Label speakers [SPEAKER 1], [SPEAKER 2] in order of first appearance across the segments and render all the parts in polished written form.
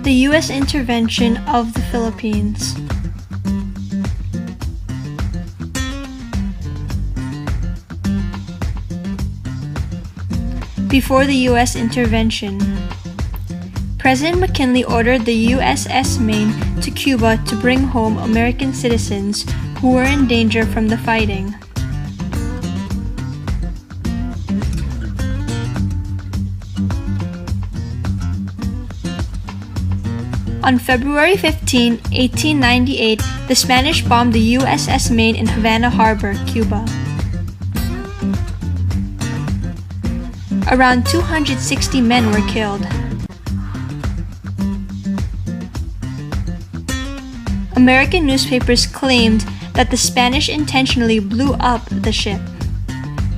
[SPEAKER 1] The U.S. intervention of the Philippines. Before the U.S. intervention, President McKinley ordered the USS Maine to Cuba to bring home American citizens who were in danger from the fighting. On February 15, 1898, the Spanish bombed the USS Maine in Havana Harbor, Cuba. Around 260 men were killed. American newspapers claimed that the Spanish intentionally blew up the ship.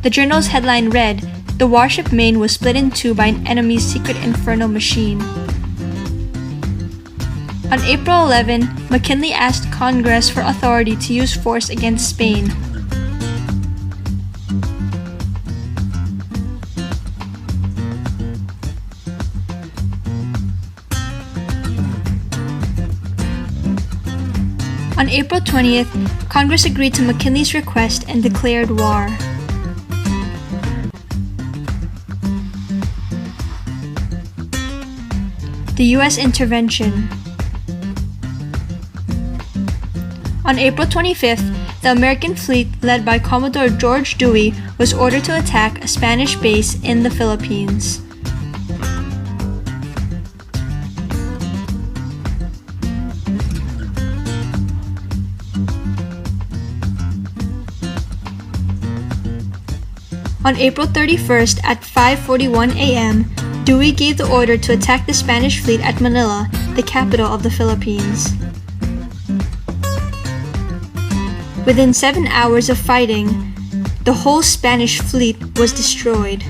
[SPEAKER 1] The journal's headline read, "The warship Maine was split in two by an enemy's secret infernal machine." On April 11, McKinley asked Congress for authority to use force against Spain. On April 20th, Congress agreed to McKinley's request and declared war. The U.S. intervention. On April 25th, the American fleet led by Commodore George Dewey was ordered to attack a Spanish base in the Philippines. On April 31st at 5:41 a.m., Dewey gave the order to attack the Spanish fleet at Manila, the capital of the Philippines. Within 7 hours of fighting, the whole Spanish fleet was destroyed.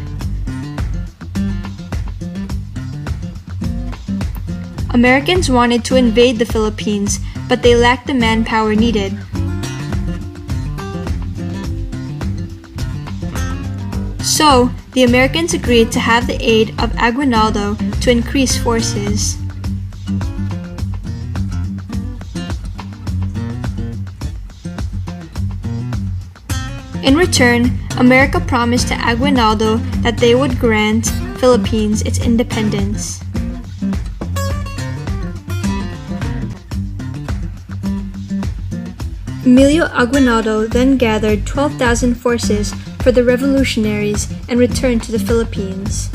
[SPEAKER 1] Americans wanted to invade the Philippines, but they lacked the manpower needed. So, the Americans agreed to have the aid of Aguinaldo to increase forces. In return, America promised to Aguinaldo that they would grant Philippines its independence. Emilio Aguinaldo then gathered 12,000 forces for the revolutionaries and returned to the Philippines.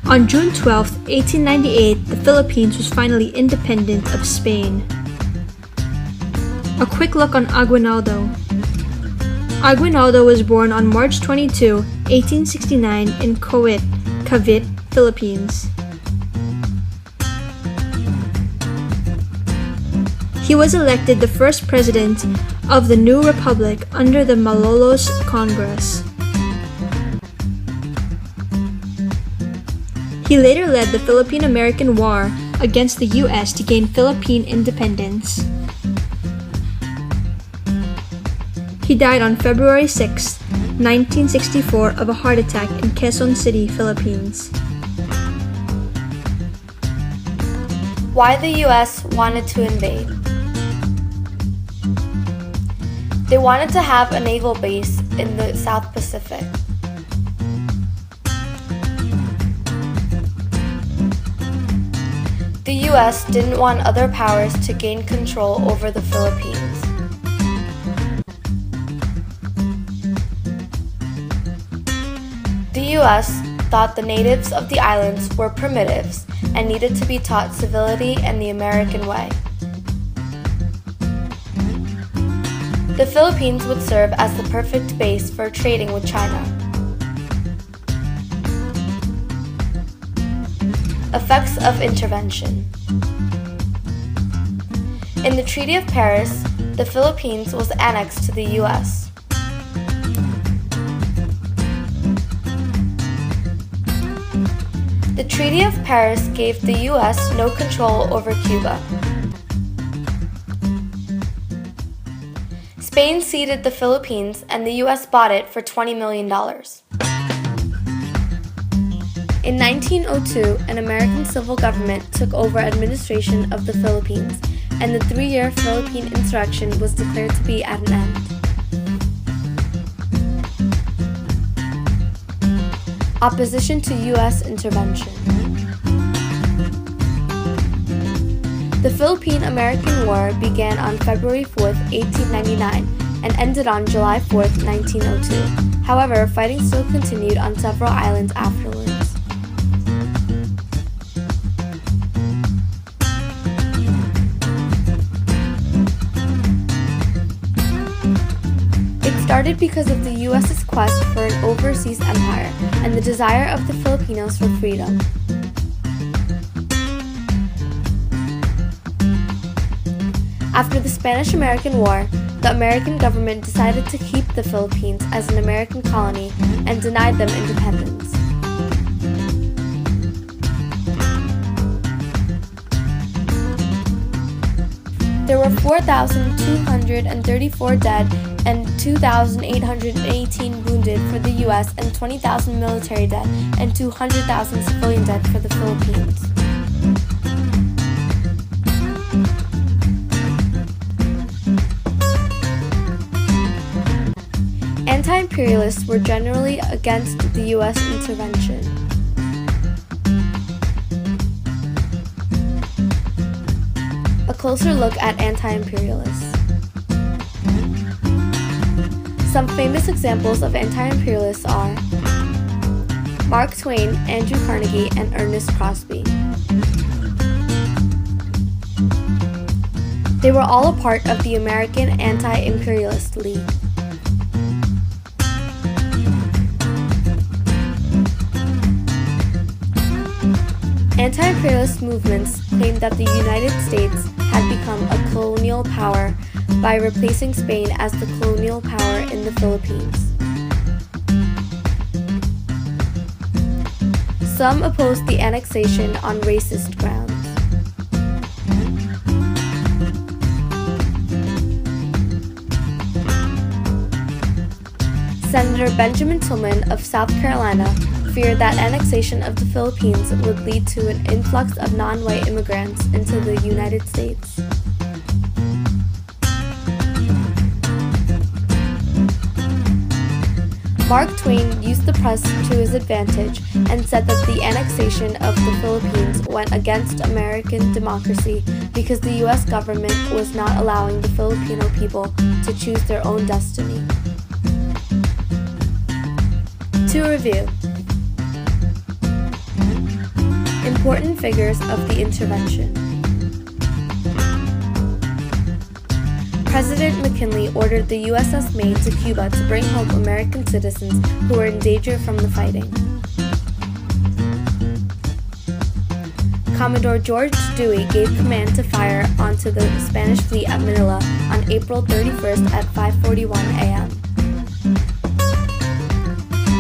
[SPEAKER 1] On June 12, 1898, the Philippines was finally independent of Spain. A quick look on Aguinaldo. Aguinaldo was born on March 22, 1869 in Coit, Cavite, Philippines. He was elected the first president of the new republic under the Malolos Congress. He later led the Philippine-American War against the U.S. to gain Philippine independence. He died on February 6, 1964 of a heart attack in Quezon City, Philippines.
[SPEAKER 2] Why the U.S. wanted to invade. They wanted to have a naval base in the South Pacific. The U.S. didn't want other powers to gain control over the Philippines. The U.S. thought the natives of the islands were primitives and needed to be taught civility and the American way. The Philippines would serve as the perfect base for trading with China. Effects of intervention. In the Treaty of Paris, the Philippines was annexed to the U.S. The Treaty of Paris gave the U.S. no control over Cuba. Spain ceded the Philippines and the U.S. bought it for $20 million. In 1902, an American civil government took over administration of the Philippines, and the 3-year Philippine insurrection was declared to be at an end. Opposition to U.S. intervention. The Philippine-American War began on February 4, 1899, and ended on July 4, 1902. However, fighting still continued on several islands afterwards. It started because of the U.S.'s quest for an overseas empire and the desire of the Filipinos for freedom. After the Spanish-American War, the American government decided to keep the Philippines as an American colony and denied them independence. There were 4,234 dead and 2,818 wounded for the U.S. and 20,000 military dead and 200,000 civilian dead for the Philippines. Anti-imperialists were generally against the U.S. intervention. A closer look at anti-imperialists. Some famous examples of anti-imperialists are Mark Twain, Andrew Carnegie, and Ernest Crosby. They were all a part of the American Anti-Imperialist League. Anti-imperialist movements claimed that the United States had become a colonial power by replacing Spain as the colonial power in the Philippines. Some opposed the annexation on racist grounds. Senator Benjamin Tillman of South Carolina feared that annexation of the Philippines would lead to an influx of non-white immigrants into the United States. Mark Twain used the press to his advantage and said that the annexation of the Philippines went against American democracy because the U.S. government was not allowing the Filipino people to choose their own destiny. To review. Important figures of the intervention. President McKinley ordered the USS Maine to Cuba to bring home American citizens who were in danger from the fighting. Commodore George Dewey gave command to fire onto the Spanish fleet at Manila on April 31st at 5:41 a.m.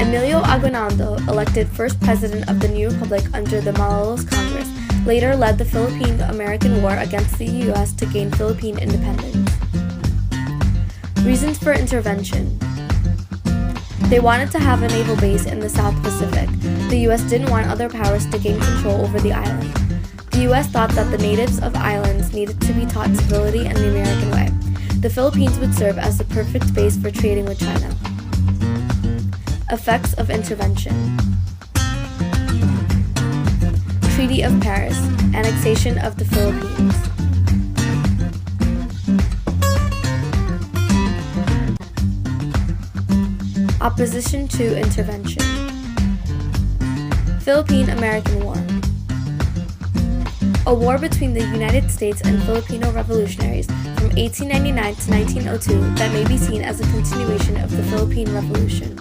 [SPEAKER 2] Emilio Aguinaldo, elected first president of the new republic under the Malolos Congress, later led the Philippine-American War against the U.S. to gain Philippine independence. Reasons for intervention. They wanted to have a naval base in the South Pacific. The U.S. didn't want other powers to gain control over the island. The U.S. thought that the natives of islands needed to be taught civility and the American way. The Philippines would serve as the perfect base for trading with China. Effects of intervention. Treaty of Paris, annexation of the Philippines. Opposition to intervention. Philippine-American War. A war between the United States and Filipino revolutionaries from 1899 to 1902 that may be seen as a continuation of the Philippine Revolution.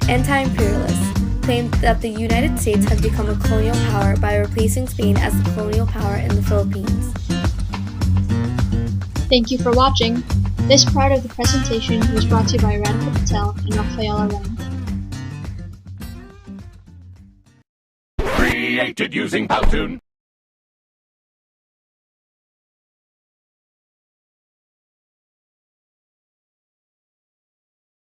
[SPEAKER 2] Anti-imperialists claimed that the United States had become a colonial power by replacing Spain as the colonial power in the Philippines.
[SPEAKER 1] Thank you for watching. This part of the presentation was brought to you by Radhika Patel and Rafaela Ren.
[SPEAKER 3] Created using Powtoon.